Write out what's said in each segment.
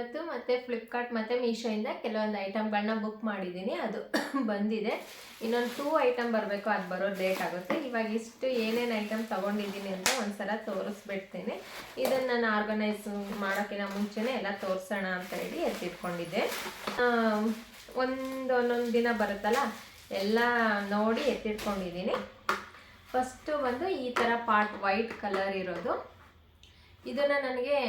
ಇವತ್ತು ಮತ್ತೆ ಫ್ಲಿಪ್ಕಾರ್ಟ್ ಮತ್ತು ಮೀಶೋಯಿಂದ ಕೆಲವೊಂದು ಐಟಮ್ಗಳನ್ನ ಬುಕ್ ಮಾಡಿದ್ದೀನಿ. ಅದು ಬಂದಿದೆ. ಇನ್ನೊಂದು 2 ಐಟಮ್ ಬರಬೇಕು, ಅದು ಬರೋದು ಲೇಟ್ ಆಗುತ್ತೆ. ಇವಾಗ ಇಷ್ಟು ಏನೇನು ಐಟಮ್ ತೊಗೊಂಡಿದ್ದೀನಿ ಅಂತ ಒಂದ್ಸಲ ತೋರಿಸ್ಬಿಡ್ತೀನಿ. ಇದನ್ನು ನಾನು ಆರ್ಗನೈಸ್ ಮಾಡೋಕ್ಕಿಂತ ಮುಂಚೆನೇ ಎಲ್ಲ ತೋರಿಸೋಣ ಅಂತ ಹೇಳಿ ಎತ್ತಿಟ್ಕೊಂಡಿದ್ದೆ. ಒಂದೊಂದು ದಿನ ಬರುತ್ತಲ್ಲ, ಎಲ್ಲ ನೋಡಿ ಎತ್ತಿಟ್ಕೊಂಡಿದ್ದೀನಿ. ಫಸ್ಟು ಬಂದು ಈ ಥರ ಪಾಟ್ ವೈಟ್ ಕಲರ್ ಇರೋದು. ಇದನ್ನು ನನಗೆ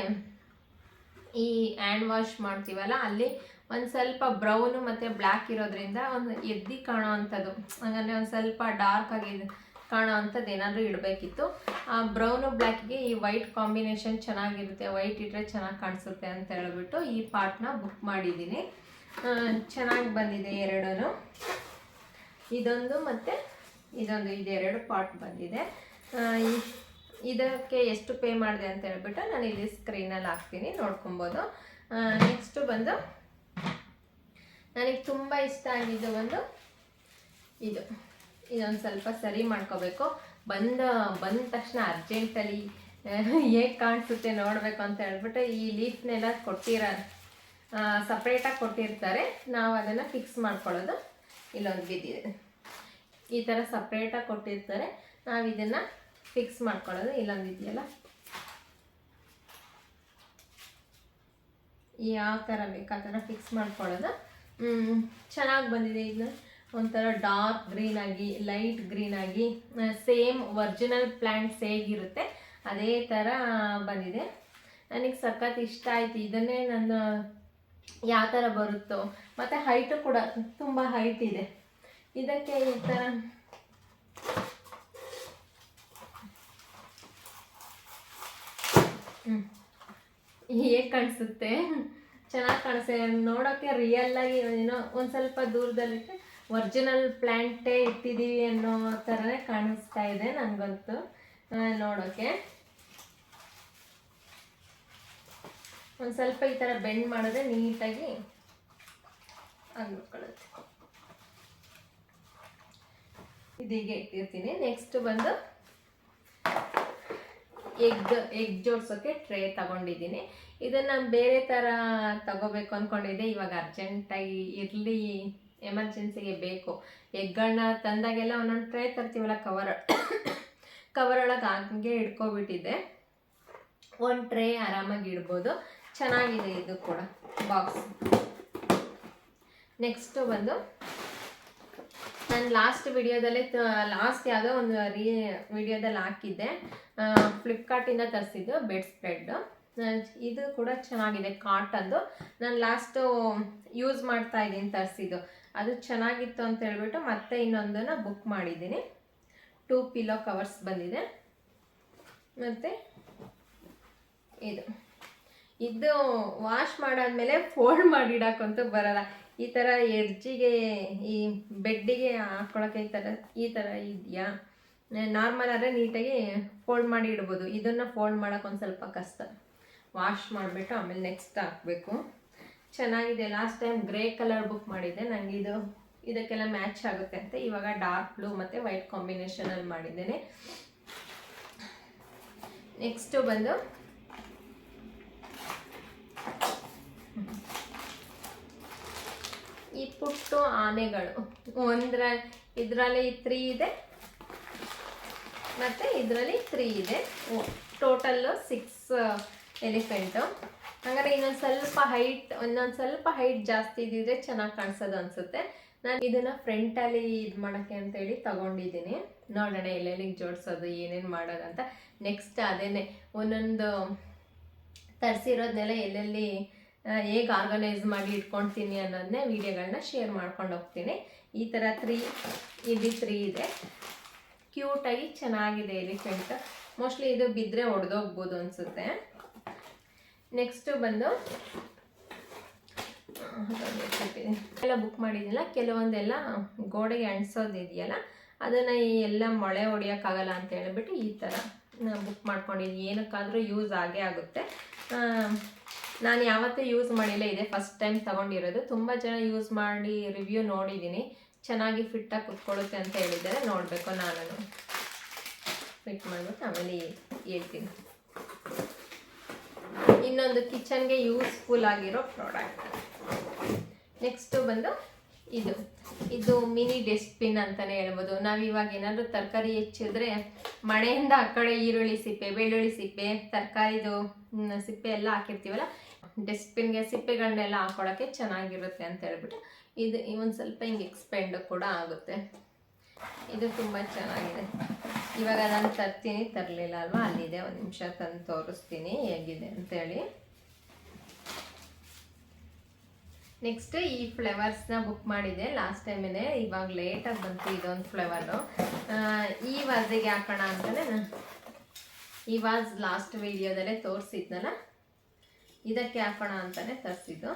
ಈ ಹ್ಯಾಂಡ್ ವಾಶ್ ಮಾಡ್ತೀವಲ್ಲ ಅಲ್ಲಿ ಒಂದು ಸ್ವಲ್ಪ ಬ್ರೌನು ಮತ್ತು ಬ್ಲ್ಯಾಕ್ ಇರೋದ್ರಿಂದ ಒಂದು ಎದ್ದು ಕಾಣೋ ಅಂಥದ್ದು, ಹಾಗಂದರೆ ಒಂದು ಸ್ವಲ್ಪ ಡಾರ್ಕ್ ಆಗಿ ಕಾಣೋ ಅಂಥದ್ದು ಏನಾದರೂ ಇಡಬೇಕಿತ್ತು. ಆ ಬ್ರೌನು ಬ್ಲ್ಯಾಕ್ಗೆ ಈ ವೈಟ್ ಕಾಂಬಿನೇಷನ್ ಚೆನ್ನಾಗಿರುತ್ತೆ, ವೈಟ್ ಇಟ್ಟರೆ ಚೆನ್ನಾಗಿ ಕಾಣಿಸುತ್ತೆ ಅಂತ ಹೇಳ್ಬಿಟ್ಟು ಈ ಪಾರ್ಟ್ನ ಬುಕ್ ಮಾಡಿದ್ದೀನಿ. ಚೆನ್ನಾಗಿ ಬಂದಿದೆ ಎರಡೂ, ಇದೊಂದು ಮತ್ತು ಇದೊಂದು, ಇದೆರಡು ಪಾರ್ಟ್ ಬಂದಿದೆ. ಇದಕ್ಕೆ ಎಷ್ಟು ಪೇ ಮಾಡಿದೆ ಅಂತ ಹೇಳ್ಬಿಟ್ಟು ನಾನು ಇಲ್ಲಿ ಸ್ಕ್ರೀನಲ್ಲಿ ಹಾಕ್ತೀನಿ, ನೋಡ್ಕೊಬೋದು. ನೆಕ್ಸ್ಟು ಬಂದು ನನಗೆ ತುಂಬ ಇಷ್ಟ ಆಗಿದ್ದು ಒಂದು ಇದೊಂದು ಸ್ವಲ್ಪ ಸರಿ ಮಾಡ್ಕೋಬೇಕು. ಬಂದ ತಕ್ಷಣ ಅರ್ಜೆಂಟಲ್ಲಿ ಹೇಗೆ ಕಾಣಿಸುತ್ತೆ ನೋಡಬೇಕು ಅಂತ ಹೇಳ್ಬಿಟ್ಟು ಈ ಲೀಫ್ನೆಲ್ಲ ಸಪ್ರೇಟಾಗಿ ಕೊಟ್ಟಿರ್ತಾರೆ. ನಾವು ಅದನ್ನು ಫಿಕ್ಸ್ ಮಾಡ್ಕೊಳ್ಳೋದು. ಇಲ್ಲೊಂದು ಬಿದ್ದಿದೆ, ಈ ಥರ ಸಪ್ರೇಟಾಗಿ ಕೊಟ್ಟಿರ್ತಾರೆ, ನಾವು ಇದನ್ನು ಫಿಕ್ಸ್ ಮಾಡ್ಕೊಳ್ಳೋದು. ಇಲ್ಲೊಂದು ಇದೆಯಲ್ಲ, ಯಾವ ಥರ ಬೇಕು ಆ ಥರ ಫಿಕ್ಸ್ ಮಾಡ್ಕೊಳ್ಳೋದು. ಚೆನ್ನಾಗಿ ಬಂದಿದೆ. ಇದು ಒಂಥರ ಡಾರ್ಕ್ ಗ್ರೀನ್ ಆಗಿ, ಲೈಟ್ ಗ್ರೀನ್ ಆಗಿ, ಸೇಮ್ ಒರಿಜಿನಲ್ ಪ್ಲ್ಯಾಂಟ್ಸ್ ಹೇಗಿರುತ್ತೆ ಅದೇ ಥರ ಬಂದಿದೆ. ನನಗೆ ಸಖತ್ ಇಷ್ಟ ಆಯಿತು. ಇದನ್ನೇ ನಾನು ಯಾವ ಥರ ಬರುತ್ತೋ, ಮತ್ತು ಹೈಟು ಕೂಡ ತುಂಬ ಹೈಟ್ ಇದೆ. ಇದಕ್ಕೆ ಈ ಥರ ಹೇಗೆ ಕಾಣಿಸುತ್ತೆ, ಚೆನ್ನಾಗಿ ಕಾಣಿಸುತ್ತೆ. ನೋಡೋಕ್ಕೆ ರಿಯಲ್ಲಾಗಿ ಏನೋ ಒಂದು ಸ್ವಲ್ಪ ದೂರದಲ್ಲಿಟ್ಟರೆ ಒರಿಜಿನಲ್ ಪ್ಲ್ಯಾಂಟೇ ಇಟ್ಟಿದ್ದೀವಿ ಅನ್ನೋ ಥರನೇ ಕಾಣಿಸ್ತಾ ಇದೆ ನನಗಂತೂ ನೋಡೋಕ್ಕೆ. ಒಂದು ಸ್ವಲ್ಪ ಈ ಥರ ಬೆಂಡ್ ಮಾಡಿದ್ರೆ ನೀಟಾಗಿ ಅಂದ್ಕೊಳ್ಳುತ್ತೆ. ಇದೀಗೆ ಇಟ್ಟಿರ್ತೀನಿ. ನೆಕ್ಸ್ಟ್ ಬಂದು ಎಗ್ ಜೋಡಿಸೋಕ್ಕೆ ಟ್ರೇ ತಗೊಂಡಿದ್ದೀನಿ. ಇದನ್ನು ಬೇರೆ ಥರ ತಗೋಬೇಕು ಅಂದ್ಕೊಂಡಿದ್ದೆ. ಇವಾಗ ಅರ್ಜೆಂಟಾಗಿ ಇರಲಿ, ಎಮರ್ಜೆನ್ಸಿಗೆ ಬೇಕು. ಎಗ್ಗಳನ್ನ ತಂದಾಗೆಲ್ಲ ಒಂದೊಂದು ಟ್ರೇ ತರ್ತೀವಲ್ಲ, ಕವರೊಳಗೆ ಹಂಗೆ ಇಟ್ಕೊಬಿಟ್ಟಿದ್ದೆ. ಒಂದು ಟ್ರೇ ಆರಾಮಾಗಿ ಇಡ್ಬೋದು. ಚೆನ್ನಾಗಿದೆ ಇದು ಕೂಡ ಬಾಕ್ಸ್. ನೆಕ್ಸ್ಟು ಬಂದು ನಾನು ಲಾಸ್ಟ್ ಯಾವುದೋ ಒಂದು ವಿಡಿಯೋದಲ್ಲಿ ಹಾಕಿದ್ದೆ, ಫ್ಲಿಪ್ಕಾರ್ಟಿಂದ ತರಿಸಿದ್ದು ಬೆಡ್ ಸ್ಪ್ರೆಡ್. ಇದು ಕೂಡ ಚೆನ್ನಾಗಿದೆ, ಕಾಟನ್ದು. ನಾನು ಲಾಸ್ಟು ಯೂಸ್ ಮಾಡ್ತಾ ಇದ್ದೀನಿ ತರಿಸಿದ್ದು, ಅದು ಚೆನ್ನಾಗಿತ್ತು ಅಂತ ಹೇಳ್ಬಿಟ್ಟು ಮತ್ತೆ ಇನ್ನೊಂದನ್ನು ಬುಕ್ ಮಾಡಿದ್ದೀನಿ. 2 ಪಿಲ್ಲೋ ಕವರ್ಸ್ ಬಂದಿದೆ. ಮತ್ತು ಇದು ವಾಶ್ ಮಾಡಾದ್ಮೇಲೆ ಫೋಲ್ಡ್ ಮಾಡಿಡಕ್ಕಂತೂ ಬರಲ್ಲ. ಈ ಥರ ಎಡ್ಜಿಗೆ, ಈ ಬೆಡ್ಡಿಗೆ ಹಾಕ್ಕೊಳಕ್ಕೆ ಈ ಥರ ಇದೆಯಾ. ನಾರ್ಮಲ್ ಆದರೆ ನೀಟಾಗಿ ಫೋಲ್ಡ್ ಮಾಡಿ ಇಡ್ಬೋದು. ಇದನ್ನು ಫೋಲ್ಡ್ ಮಾಡೋಕೆ ಒಂದು ಸ್ವಲ್ಪ ಕಷ್ಟ. ವಾಶ್ ಮಾಡಿಬಿಟ್ಟು ಆಮೇಲೆ ನೆಕ್ಸ್ಟ್ ಹಾಕಬೇಕು. ಚೆನ್ನಾಗಿದೆ. Last time grey colour book ಮಾಡಿದ್ದೆ, ನನಗೆ ಇದಕ್ಕೆಲ್ಲ ಮ್ಯಾಚ್ ಆಗುತ್ತೆ ಅಂತ ಇವಾಗ ಡಾರ್ಕ್ ಬ್ಲೂ ಮತ್ತು ವೈಟ್ ಕಾಂಬಿನೇಷನಲ್ಲಿ ಮಾಡಿದ್ದೇನೆ. ನೆಕ್ಸ್ಟು ಬಂದು ಈ ಪುಟ್ಟು ಆನೆಗಳು. ಇದರಲ್ಲಿ 3 ಇದೆ ಮತ್ತು ಇದರಲ್ಲಿ 3 ಇದೆ. Total 6 elephant. ಹಾಗಾದರೆ ಇನ್ನೊಂದು ಸ್ವಲ್ಪ ಹೈಟ್ ಜಾಸ್ತಿ ಇದ್ದಿದ್ರೆ ಚೆನ್ನಾಗಿ ಕಾಣಿಸೋದು ಅನಿಸುತ್ತೆ. ನಾನು ಇದನ್ನು ಫ್ರಂಟಲ್ಲಿ ಇದು ಮಾಡೋಕ್ಕೆ ಅಂತೇಳಿ ತಗೊಂಡಿದ್ದೀನಿ. ನೋಡೋಣ ಎಲ್ಲೆಲ್ಲಿಗೆ ಜೋಡಿಸೋದು, ಏನೇನು ಮಾಡೋದಂತ. ನೆಕ್ಸ್ಟ್ ಅದೇನೆ ಒಂದೊಂದು ತರಿಸಿರೋದನ್ನೆಲ್ಲ ಎಲ್ಲೆಲ್ಲಿ ಹೇಗೆ ಆರ್ಗನೈಸ್ ಮಾಡಿ ಇಟ್ಕೊಳ್ತೀನಿ ಅನ್ನೋದನ್ನೇ ವೀಡಿಯೋಗಳನ್ನ ಶೇರ್ ಮಾಡ್ಕೊಂಡು ಹೋಗ್ತೀನಿ. ಈ ಥರ 3 ಇದೆ. ಕ್ಯೂಟಾಗಿ ಚೆನ್ನಾಗಿದೆ ಎಲಿಫೆಂಟ್. ಮೋಸ್ಟ್ಲಿ ಇದು ಬಿದ್ದರೆ ಒಡೆದೋಗ್ಬೋದು ಅನಿಸುತ್ತೆ. ನೆಕ್ಸ್ಟು ಬಂದು ಎಲ್ಲ ಬುಕ್ ಮಾಡಿದ್ದಿಲ್ಲ, ಕೆಲವೊಂದೆಲ್ಲ ಗೋಡೆಗೆ ಅಂಟಿಸೋದಿದೆಯಲ್ಲ, ಅದನ್ನು ಎಲ್ಲ ಮೊಳೆ ಹೊಡಿಯೋಕ್ಕಾಗಲ್ಲ ಅಂತ ಹೇಳ್ಬಿಟ್ಟು ಈ ಥರ ಬುಕ್ ಮಾಡ್ಕೊಂಡಿದ್ದೀನಿ. ಏನಕ್ಕಾದರೂ ಯೂಸ್ ಆಗೇ ಆಗುತ್ತೆ. ನಾನು ಯಾವತ್ತೂ ಯೂಸ್ ಮಾಡಿಲ್ಲ, ಇದೆ ಫಸ್ಟ್ ಟೈಮ್ ತೊಗೊಂಡಿರೋದು. ತುಂಬ ಜನ ಯೂಸ್ ಮಾಡಿ ರಿವ್ಯೂ ನೋಡಿದ್ದೀನಿ, ಚೆನ್ನಾಗಿ ಫಿಟ್ಟಾಗಿ ಕುತ್ಕೊಳ್ಳುತ್ತೆ ಅಂತ ಹೇಳಿದ್ದಾರೆ. ನೋಡಬೇಕು, ನಾನು ಫಿಟ್ ಮಾಡಿಬಿಟ್ಟು ಆಮೇಲೆ ಹೇಳ್ತೀನಿ. ಇನ್ನೊಂದು ಕಿಚನ್ಗೆ ಯೂಸ್ಫುಲ್ ಆಗಿರೋ ಪ್ರಾಡಕ್ಟ್. ನೆಕ್ಸ್ಟು ಬಂದು ಇದು ಮಿನಿ ಡಸ್ಟ್ಬಿನ್ ಅಂತಲೇ ಹೇಳ್ಬೋದು. ನಾವು ಇವಾಗ ಏನಾದರೂ ತರಕಾರಿ ಹೆಚ್ಚಿದ್ರೆ ಮಳೆಯಿಂದ ಆ ಕಡೆ ಈರುಳ್ಳಿ ಸಿಪ್ಪೆ, ಬೆಳ್ಳುಳ್ಳಿ ಸಿಪ್ಪೆ, ತರಕಾರಿದು ಸಿಪ್ಪೆ ಎಲ್ಲ ಹಾಕಿರ್ತೀವಲ್ಲ, ಡಸ್ಟ್ಬಿನ್ಗೆ ಸಿಪ್ಪೆಗಳನ್ನೆಲ್ಲ ಹಾಕೊಳ್ಳೋಕ್ಕೆ ಚೆನ್ನಾಗಿರುತ್ತೆ ಅಂತ ಹೇಳ್ಬಿಟ್ಟು ಇದು ಒಂದು ಸ್ವಲ್ಪ ಹಿಂಗೆ ಎಕ್ಸ್ಪೆಂಡ್ ಕೂಡ ಆಗುತ್ತೆ. ಇದು ತುಂಬ ಚೆನ್ನಾಗಿದೆ. ಇವಾಗ ನಾನು ತರಲಿಲ್ಲ ಅಲ್ವಾ, ಅಲ್ಲಿದೆ, ಒಂದು ನಿಮಿಷ ತಂದು ತೋರಿಸ್ತೀನಿ ಹೇಗಿದೆ ಅಂತೇಳಿ. ನೆಕ್ಸ್ಟ್ ಈ ಫ್ಲೇವರ್ಸ್ನ ಬುಕ್ ಮಾಡಿದೆ ಲಾಸ್ಟ್ ಟೈಮೇನೆ, ಇವಾಗ ಲೇಟಾಗಿ ಬಂತು ಇದೊಂದು ಫ್ಲೇವರು. ಈ ವಾಜಿಗೆ ಹಾಕೋಣ ಅಂತಲೇ ಈ ವಾಜ್ ಲಾಸ್ಟ್ ವಿಡಿಯೋದಲ್ಲೇ ತೋರಿಸಿದ್ನಲ್ಲ, ಇದಕ್ಕೆ ಹಾಕೋಣ ಅಂತಲೇ ತರಿಸಿದ್ದು.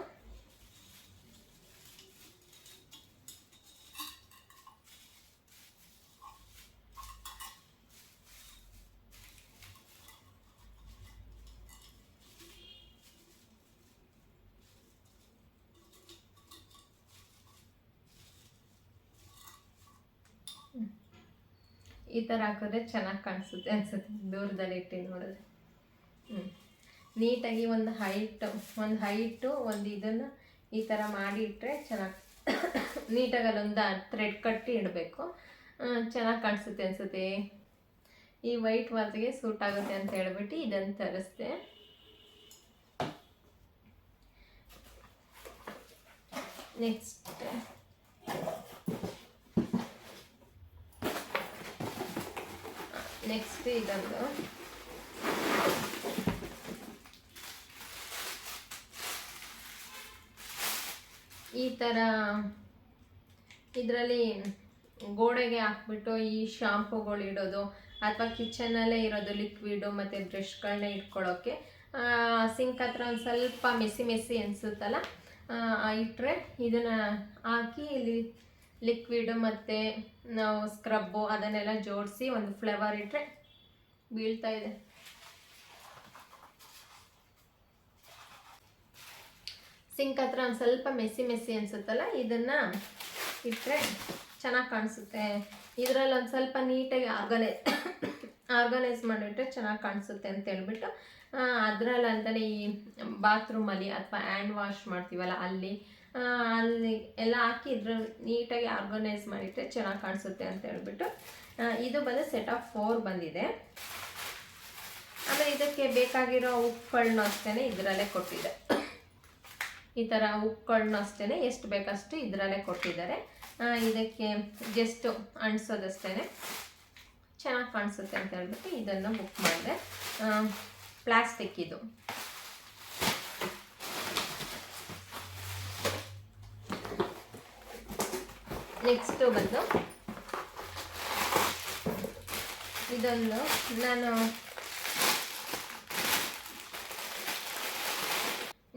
ಈ ಥರ ಹಾಕಿದ್ರೆ ಚೆನ್ನಾಗಿ ಕಾಣಿಸುತ್ತೆ ಅನ್ಸುತ್ತೆ ದೂರದಲ್ಲಿ ಇಟ್ಟು ನೋಡಿದ್ರೆ. ನೀಟಾಗಿ ಒಂದು ಹೈಟು ಒಂದು ಇದನ್ನು ಈ ಥರ ಮಾಡಿ ಇಟ್ಟರೆ ಚೆನ್ನಾಗಿ ನೀಟಾಗಿ ಅಲ್ಲೊಂದು ಥ್ರೆಡ್ ಕಟ್ಟಿ ಇಡಬೇಕು, ಚೆನ್ನಾಗಿ ಕಾಣಿಸುತ್ತೆ ಅನಿಸುತ್ತೆ. ಈ ವೈಟ್ ವಾಜ್ಗೆ ಸೂಟ್ ಆಗುತ್ತೆ ಅಂತ ಹೇಳ್ಬಿಟ್ಟು ಇದನ್ನು ತರಿಸ್ದೆ. ನೆಕ್ಸ್ಟ್ ಇದೊಂದು ಈ ಥರ ಇದರಲ್ಲಿ ಗೋಡೆಗೆ ಹಾಕ್ಬಿಟ್ಟು ಈ ಶಾಂಪುಗಳು ಇಡೋದು ಅಥವಾ ಕಿಚನಲ್ಲೇ ಇರೋದು ಲಿಕ್ವಿಡು ಮತ್ತು ಬ್ರಷ್ಗಳನ್ನ ಇಟ್ಕೊಳ್ಳೋಕ್ಕೆ ಸಿಂಕ್ ಹತ್ರ ಒಂದು ಸ್ವಲ್ಪ ಮೆಸ್ಸಿ ಅನಿಸುತ್ತಲ್ಲ, ಇಟ್ಟರೆ ಇದನ್ನು ಹಾಕಿ ಇಲ್ಲಿ ಲಿಕ್ವಿಡು ಮತ್ತು ನಾವು ಸ್ಕ್ರಬ್ಬು ಅದನ್ನೆಲ್ಲ ಜೋಡಿಸಿ ಒಂದು ಫ್ಲೇವರ್ ಇಟ್ಟರೆ ಬೀಳ್ತಾ ಇದೆ. ಸಿಂಕ್ ಹತ್ರ ಒಂದು ಸ್ವಲ್ಪ ಮೆಸ್ಸಿ ಅನಿಸುತ್ತಲ್ಲ, ಇದನ್ನು ಇಟ್ಟರೆ ಚೆನ್ನಾಗಿ ಕಾಣಿಸುತ್ತೆ. ಇದರಲ್ಲಿ ಒಂದು ಸ್ವಲ್ಪ ನೀಟಾಗಿ ಆರ್ಗನೈಸ್ ಮಾಡಿಟ್ರೆ ಚೆನ್ನಾಗಿ ಕಾಣಿಸುತ್ತೆ ಅಂತ ಹೇಳ್ಬಿಟ್ಟು ಅದರಲ್ಲಿ ಅಂತಲೇ ಈ ಬಾತ್ರೂಮಲ್ಲಿ ಅಥವಾ ಹ್ಯಾಂಡ್ ವಾಶ್ ಮಾಡ್ತೀವಲ್ಲ ಅಲ್ಲಿ ಎಲ್ಲ ಹಾಕಿ ಇದ್ರ ನೀಟಾಗಿ ಆರ್ಗನೈಸ್ ಮಾಡಿಟ್ರೆ ಚೆನ್ನಾಗಿ ಕಾಣಿಸುತ್ತೆ ಅಂತ ಹೇಳ್ಬಿಟ್ಟು ಇದು ಬಂದು ಸೆಟ್ ಆಫ್ 4 ಬಂದಿದೆ. ಆಮೇಲೆ ಇದಕ್ಕೆ ಬೇಕಾಗಿರೋ ಉಪ್ಪುಗಳನ್ನೂ ಅಷ್ಟೇ ಇದರಲ್ಲೇ ಕೊಟ್ಟಿದೆ. ಈ ಥರ ಉಪ್ಪುಗಳನ್ನೂ ಅಷ್ಟೇ ಎಷ್ಟು ಬೇಕಷ್ಟು ಇದರಲ್ಲೇ ಕೊಟ್ಟಿದ್ದಾರೆ. ಇದಕ್ಕೆ ಜಸ್ಟ್ ಅಂಟಿಸೋದಷ್ಟೇ ಚೆನ್ನಾಗಿ ಕಾಣಿಸುತ್ತೆ ಅಂತ ಹೇಳ್ಬಿಟ್ಟು ಇದನ್ನು ಬುಕ್ ಮಾಡಿದೆ. ಪ್ಲಾಸ್ಟಿಕ್ ಇದು. ನೆಕ್ಸ್ಟು ಬಂದು ಇದೊಂದು ನಾನು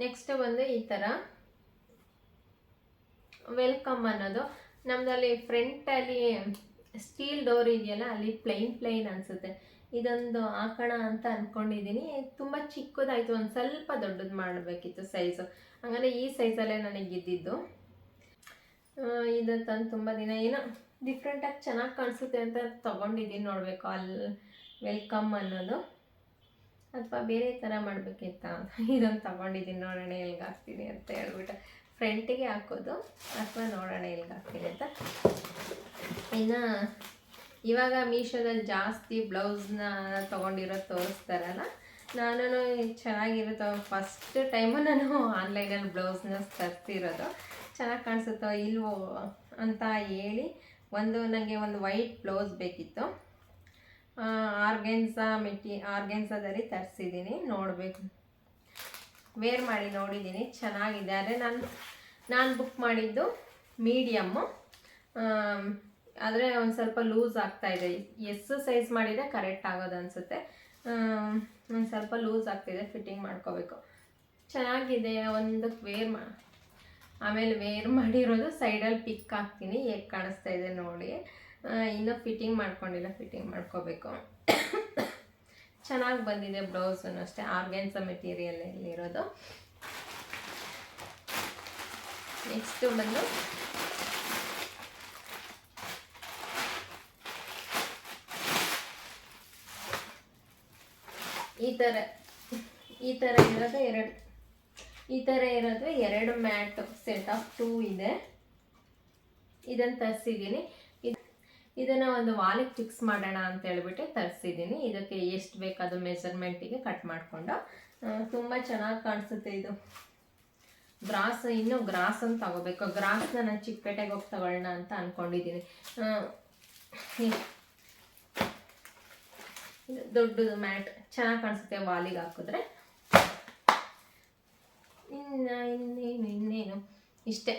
ನೆಕ್ಸ್ಟ್ ಬಂದು ಈ ಥರ ವೆಲ್ಕಮ್ ಅನ್ನೋದು ನಮ್ಮದಲ್ಲಿ ಫ್ರಂಟಲ್ಲಿ ಸ್ಟೀಲ್ ಡೋರ್ ಇದೆಯಲ್ಲ, ಅಲ್ಲಿ ಪ್ಲೈನ್ ಅನಿಸುತ್ತೆ. ಇದೊಂದು ಹಾಕೋಣ ಅಂತ ಅಂದ್ಕೊಂಡಿದ್ದೀನಿ. ತುಂಬ ಚಿಕ್ಕದಾಯಿತು, ಒಂದು ಸ್ವಲ್ಪ ದೊಡ್ಡದು ಮಾಡಬೇಕಿತ್ತು ಸೈಜು. ಹಾಗಾದರೆ ಈ ಸೈಜಲ್ಲೇ ನನಗೆ ಇದ್ದಿದ್ದು. ಇದು ತಂದು ತುಂಬ ದಿನ ಏನೋ ಡಿಫ್ರೆಂಟಾಗಿ ಚೆನ್ನಾಗಿ ಕಾಣಿಸುತ್ತೆ ಅಂತ ತೊಗೊಂಡಿದ್ದೀನಿ. ನೋಡಬೇಕು ಅಲ್ಲಿ ವೆಲ್ಕಮ್ ಅನ್ನೋದು ಅಥವಾ ಬೇರೆ ಥರ ಮಾಡಬೇಕಿತ್ತ ಇದೊಂದು ತೊಗೊಂಡಿದ್ದೀನಿ. ನೋಡೋಣ ಎಲ್ಲಿಗೆ ಹಾಕ್ತೀನಿ ಅಂತ ಹೇಳ್ಬಿಟ್ಟು ಫ್ರಂಟಿಗೆ ಹಾಕೋದು ಅಥವಾ ನೋಡೋಣ ಎಲ್ಲಿಗೆ ಹಾಕ್ತೀನಿ ಅಂತ. ಇನ್ನು ಇವಾಗ ಮೀಶೋದಲ್ಲಿ ಜಾಸ್ತಿ ಬ್ಲೌಸ್ನ ತೊಗೊಂಡಿರೋದು ತೋರಿಸ್ತಾರಲ್ಲ, ನಾನು ಚೆನ್ನಾಗಿರುತ್ತೋ ಫಸ್ಟ್ ಟೈಮು ನಾನು ಆನ್ಲೈನಲ್ಲಿ ಬ್ಲೌಸ್ನ ತರಿಸಿರೋದು. ಚೆನ್ನಾಗಿ ಕಾಣಿಸುತ್ತೋ ಇಲ್ವೋ ಅಂತ ಹೇಳಿ ನನಗೆ ಒಂದು ವೈಟ್ ಬ್ಲೌಸ್ ಬೇಕಿತ್ತು. ಆರ್ಗೆನ್ಸಾದಲ್ಲಿ ತರಿಸಿದ್ದೀನಿ. ನೋಡಬೇಕು, ವೇರ್ ಮಾಡಿ ನೋಡಿದ್ದೀನಿ, ಚೆನ್ನಾಗಿದೆ. ಆದರೆ ನಾನು ಬುಕ್ ಮಾಡಿದ್ದು ಮೀಡಿಯಮ್ಮು, ಆದರೆ ಒಂದು ಸ್ವಲ್ಪ ಲೂಸ್ ಆಗ್ತಾಯಿದೆ. ಎಸ್ ಸೈಜ್ ಮಾಡಿದರೆ ಕರೆಕ್ಟ್ ಆಗೋದು ಅನಿಸುತ್ತೆ. ಒಂದು ಸ್ವಲ್ಪ ಲೂಸ್ ಆಗ್ತಿದೆ, ಫಿಟ್ಟಿಂಗ್ ಮಾಡ್ಕೋಬೇಕು. ಚೆನ್ನಾಗಿದೆ. ಒಂದಕ್ಕೆ ಆಮೇಲೆ ವೇರ್ ಮಾಡಿರೋದು ಸೈಡಲ್ಲಿ ಪಿಕ್ ಹಾಕ್ತೀನಿ, ಹೇಗೆ ಕಾಣಿಸ್ತಾ ಇದೆ ನೋಡಿ. ಇನ್ನೂ ಫಿಟ್ಟಿಂಗ್ ಮಾಡ್ಕೊಂಡಿಲ್ಲ, ಫಿಟ್ಟಿಂಗ್ ಮಾಡ್ಕೋಬೇಕು. ಚೆನ್ನಾಗಿ ಬಂದಿದೆ ಬ್ಲೌಸನ್ನು ಅಷ್ಟೇ, ಆರ್ಗೆನ್ಸಾ ಮೆಟೀರಿಯಲಲ್ಲಿರೋದು. ನೆಕ್ಸ್ಟು ಬಂದು ಈ ಥರ ಈ ಥರ ಇರೋದು ಎರಡು ಮ್ಯಾಟ್ ಸೆಟ್ ಆಫ್ 2 ಇದೆ. ಇದನ್ನು ತರಿಸಿದ್ದೀನಿ. ಇದನ್ನು ಒಂದು ವಾಲಿಗೆ ಫಿಕ್ಸ್ ಮಾಡೋಣ ಅಂತ ಹೇಳ್ಬಿಟ್ಟು ತರಿಸಿದ್ದೀನಿ. ಇದಕ್ಕೆ ಎಷ್ಟು ಬೇಕು ಅದು ಮೆಜರ್ಮೆಂಟಿಗೆ ಕಟ್ ಮಾಡಿಕೊಂಡು ತುಂಬ ಚೆನ್ನಾಗಿ ಕಾಣಿಸುತ್ತೆ. ಇದು ಗ್ರಾಸ್, ಇನ್ನೂ ಗ್ರಾಸನ್ನು ತಗೋಬೇಕು. ಗ್ರಾಸ್ನ ನಾನು ಚಿಕ್ಕಪೇಟೆಗೆ ಹೋಗಿ ತಗೊಳ್ಳೋಣ ಅಂತ ಅಂದ್ಕೊಂಡಿದ್ದೀನಿ. ದೊಡ್ಡದು ಮ್ಯಾಟ್ ಚೆನ್ನಾಗಿ ಕಾಣಿಸುತ್ತೆ ವಾಲಿಗೆ ಹಾಕಿದ್ರೆ. ಇನ್ನೇನು ಇಷ್ಟೇ.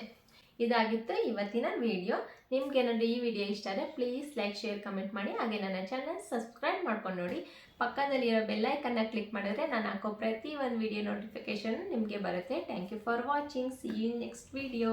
ಇದಾಗಿತ್ತು ಇವತ್ತಿನ ವಿಡಿಯೋ. ನಿಮ್ಗೇನಾದರೂ ಈ ವಿಡಿಯೋ ಇಷ್ಟ ಆದರೆ ಪ್ಲೀಸ್ ಲೈಕ್, ಶೇರ್, ಕಮೆಂಟ್ ಮಾಡಿ. ಹಾಗೆ ನನ್ನ ಚಾನಲ್ ಸಬ್ಸ್ಕ್ರೈಬ್ ಮಾಡ್ಕೊಂಡು ನೋಡಿ. ಪಕ್ಕದಲ್ಲಿರೋ ಬೆಲ್ಲೈಕನ್ನ ಕ್ಲಿಕ್ ಮಾಡಿದ್ರೆ ನಾನು ಹಾಕೋ ಪ್ರತಿ ಒಂದು ವಿಡಿಯೋ ನೋಟಿಫಿಕೇಷನ್ ನಿಮಗೆ ಬರುತ್ತೆ. Thank you for watching. See you in next video.